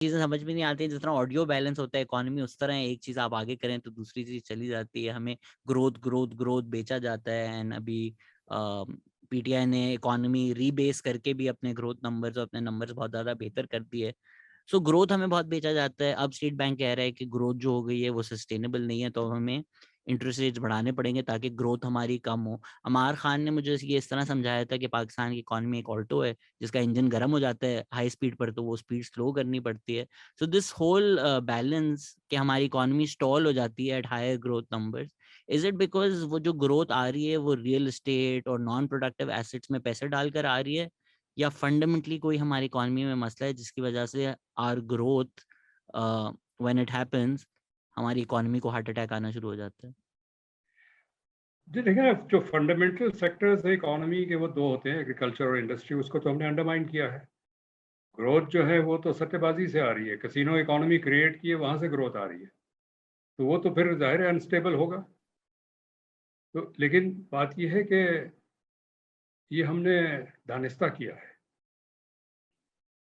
चीजें समझ में नहीं आती हैं। जिस तरह ऑडियो बैलेंस होता है इकोनॉमी, उस तरह एक चीज आप आगे करें तो दूसरी चीज चली जाती है। हमें ग्रोथ ग्रोथ ग्रोथ बेचा जाता है। एंड अभी पीटीआई ने इकोनॉमी रीबेस करके भी अपने ग्रोथ नंबर्स और अपने नंबर्स बहुत ज्यादा बेहतर कर दिए। सो ग्रोथ हमें बहुत बेचा जाता है। अब स्टेट बैंक कह रहा है कि ग्रोथ जो हो गई है वो सस्टेनेबल नहीं है, तो हमें इंटरेस्ट रेट्स बढ़ाने पड़ेंगे ताकि ग्रोथ हमारी कम हो। अमार खान ने मुझे ये इस तरह समझाया था कि पाकिस्तान की इकॉनमी एक ऑल्टो है, जिसका इंजन गर्म हो जाता है हाई स्पीड पर, तो वो स्पीड स्लो करनी पड़ती है। सो दिस होल बैलेंस कि हमारी इकॉनमी स्टॉल हो जाती है at higher growth numbers, is it because वो जो ग्रोथ आ रही है वो रियल एस्टेट और नॉन प्रोडक्टिव एसेट्स में पैसे डालकर आ रही है, या फंडामेंटली कोई हमारी इकॉनमी में मसला है जिसकी वजह से our growth when it happens हमारी इकॉनमी को हार्ट अटैक आना शुरू हो जाता है? जी देखिए ना, जो फंडामेंटल सेक्टर्स है इकोनॉमी के वो दो होते हैं, एग्रीकल्चर और इंडस्ट्री। उसको तो हमने अंडरमाइन किया है। ग्रोथ जो है वो तो सट्टेबाजी से आ रही है, कैसीनो इकोनॉमी क्रिएट की है, वहाँ से ग्रोथ आ रही है, तो वो तो फिर जाहिर है अनस्टेबल होगा। तो लेकिन बात ये है कि ये हमने दानिस्ता किया है,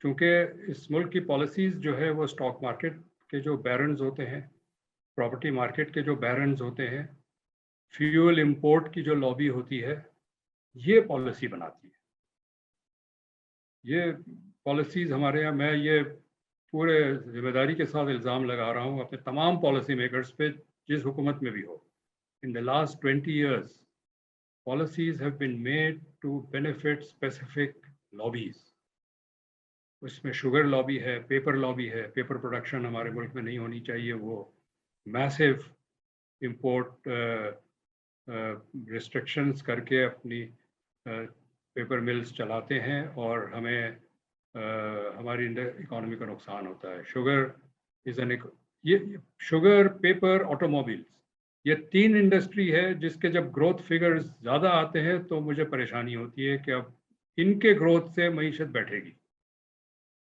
क्योंकि इस मुल्क की पॉलिसीज़ जो है वो स्टॉक मार्केट के जो बैरन्स होते हैं, प्रॉपर्टी मार्केट के जो बैरन्स होते हैं, फ्यूल इंपोर्ट की जो लॉबी होती है, ये पॉलिसी बनाती है। ये पॉलिसीज़ हमारे यहाँ, मैं ये पूरे जिम्मेदारी के साथ इल्ज़ाम लगा रहा हूँ अपने तमाम पॉलिसी मेकर्स पे, जिस हुकूमत में भी हो। In the last 20 years policies have been made to benefit specific lobbies. उसमें शुगर लॉबी है, पेपर लॉबी है। पेपर प्रोडक्शन हमारे मुल्क में नहीं होनी चाहिए, वो मैसिव इंपोर्ट रिस्ट्रिक्शंस करके अपनी पेपर मिल्स चलाते हैं, और हमें हमारी इकोनॉमी का नुकसान होता है। शुगर इज एन, ये शुगर, पेपर, ऑटोमोबाइल्स, ये तीन इंडस्ट्री है जिसके जब ग्रोथ फिगर्स ज़्यादा आते हैं तो मुझे परेशानी होती है कि अब इनके ग्रोथ से मईशत बैठेगी।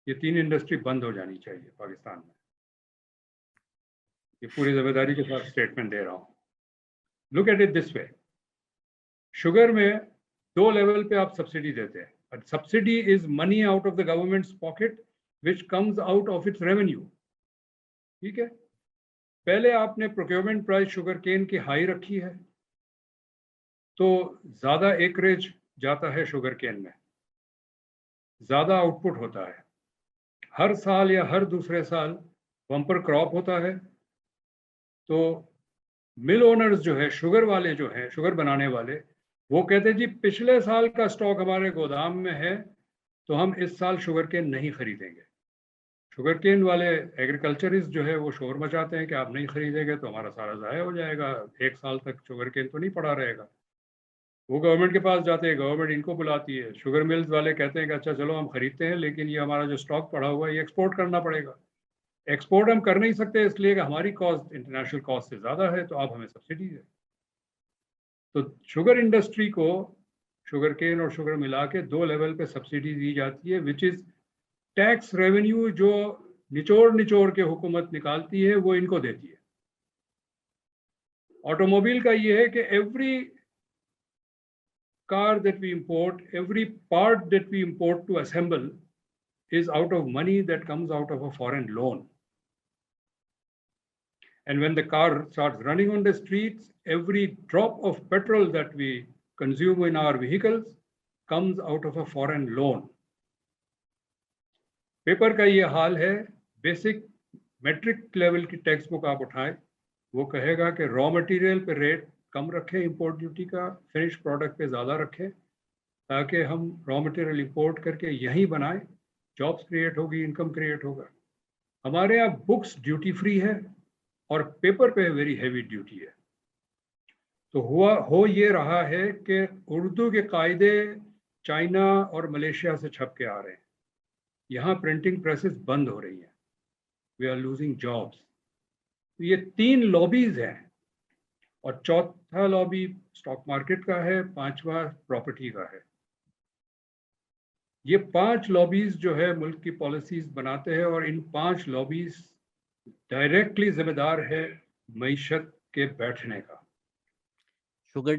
ये तीन इंडस्ट्री बंद हो जानी चाहिए पाकिस्तान में। ये पूरी जिम्मेदारी के साथ स्टेटमेंट दे रहा हूँ। Look at it this way, sugar में दो लेवल पे आप सब्सिडी देते हैं। Subsidy is money out of the governments pocket which comes out of its revenue. ठीक है, पहले आपने प्रोक्योरमेंट प्राइस शुगर केन की हाई रखी है, तो ज़्यादा एकरेज जाता है शुगर केन में, ज़्यादा आउटपुट होता है। हर साल या हर दूसरे साल बम्पर क्रॉप होता है, तो मिल ओनर्स जो है, शुगर वाले जो हैं, शुगर बनाने वाले, वो कहते हैं जी पिछले साल का स्टॉक हमारे गोदाम में है, तो हम इस साल शुगर केन नहीं खरीदेंगे। शुगर केन वाले एग्रीकल्चरिस्ट जो है वो शोर मचाते हैं कि आप नहीं खरीदेंगे तो हमारा सारा ज़ाया हो जाएगा, एक साल तक शुगर केन तो नहीं पड़ा रहेगा। वो गवर्नमेंट के पास जाते हैं, गवर्नमेंट इनको बुलाती है। शुगर मिल्स वाले कहते हैं कि अच्छा चलो हम खरीदते हैं, लेकिन ये हमारा जो स्टॉक पड़ा हुआ है ये एक्सपोर्ट करना पड़ेगा। एक्सपोर्ट हम कर नहीं सकते इसलिए कि हमारी कॉस्ट इंटरनेशनल कॉस्ट से ज़्यादा है, तो आप हमें सब्सिडी दें। तो शुगर इंडस्ट्री को शुगर केन और शुगर मिला के दो लेवल पे सब्सिडी दी जाती है, विच इज़ टैक्स रेवेन्यू जो निचोड़ निचोड़ के हुकूमत निकालती है वो इनको देती है। ऑटोमोबाइल का ये है कि every car that we import, every part that we import to assemble is out of money that comes out of a foreign loan. And when the car starts running on the streets, every drop of petrol that we consume in our vehicles comes out of a foreign loan. Paper का ये हाल है। Basic metric level की text book आप उठाएं, वो कहेगा कि raw material पे रेट कम रखें इंपोर्ट ड्यूटी का, फिनिश प्रोडक्ट पे ज़्यादा रखें, ताकि हम रॉ मटेरियल इंपोर्ट करके यहीं बनाएं, जॉब्स क्रिएट होगी, इनकम क्रिएट होगा। हमारे यहाँ बुक्स ड्यूटी फ्री है और पेपर पे वेरी हैवी ड्यूटी है। तो हो ये रहा है कि उर्दू के कायदे चाइना और मलेशिया से छप के आ रहे हैं, यहाँ प्रिंटिंग प्रेसेस बंद हो रही हैं, वी आर लूजिंग जॉब्स। तो ये तीन लॉबीज हैं, और चौथा लॉबी स्टॉक मार्केट का है, पांचवा प्रॉपर्टी का है। ये पांच लॉबीज जो है मुल्क की पॉलिसीज बनाते हैं, और इन पांच लॉबीज डायरेक्टली जिम्मेदार है मईशत के बैठने का। शुगर